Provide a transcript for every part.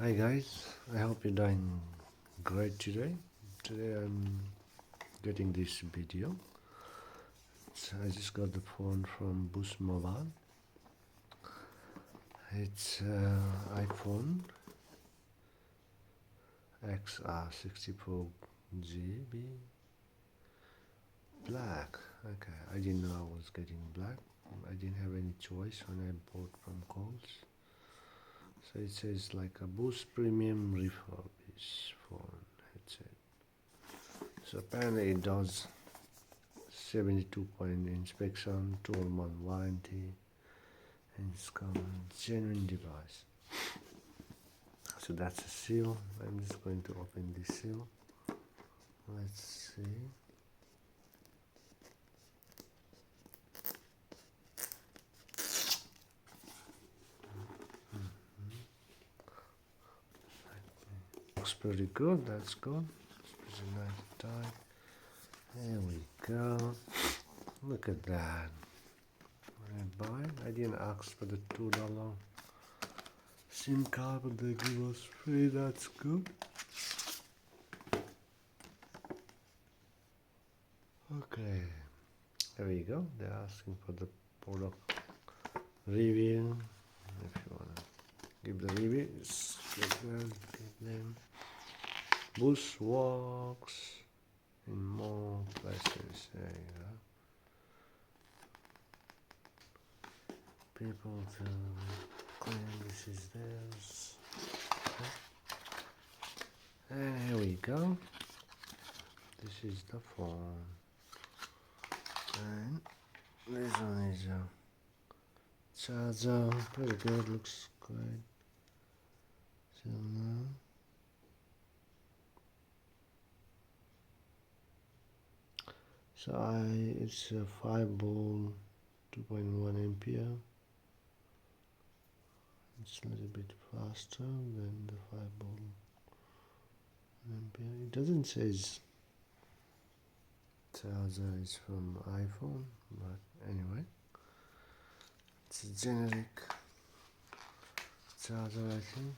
Hi guys, I hope you're doing great today. Today I'm getting this video. I just got the phone from Boost Mobile. It's iPhone XR 64GB black. Okay, I didn't know I was getting black. I didn't have any choice when I bought from Coles. So it says like a Boost Premium Refurbished phone headset. So apparently it does 72-point inspection, 12-month warranty, and it's come genuine device. So that's a seal. I'm just going to open this seal. Let's see. Looks pretty good. That's good. It's pretty nice and tight. There we go. Look at that. I buy. I didn't ask for the $2 SIM card, but they give us free. That's good. Okay. There you go. They're asking for the product review. If you wanna give the review, just click that. Give them. Boost works in more places. There you go. People to claim this is theirs. Okay. And here we go. This is the phone. And this one is a charger. Pretty good, looks great. So now it's a 5-volt 2.1 ampere. It's a little bit faster than the 5-volt ampere. It doesn't say charger is from iPhone, but anyway, it's a generic charger, I think,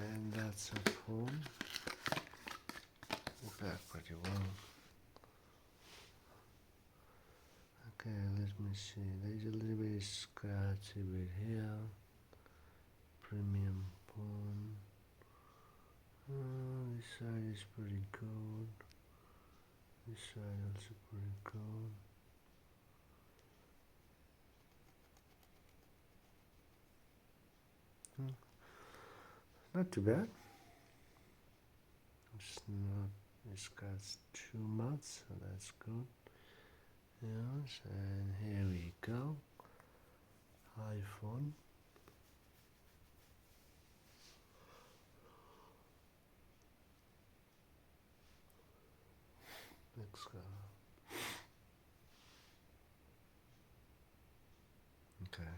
and that's a phone. It back pretty well. Okay, let me see. There's a little bit scratchy bit here. Premium phone. This side is pretty good. This side also pretty good. Not too bad. It's got too much, so that's good. Yes, and here we go. iPhone. Let's go. Okay.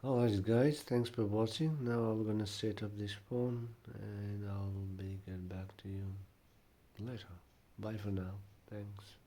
Alright guys, thanks for watching. Now I'm gonna set up this phone and I'll get back to you later. Bye for now. Thanks.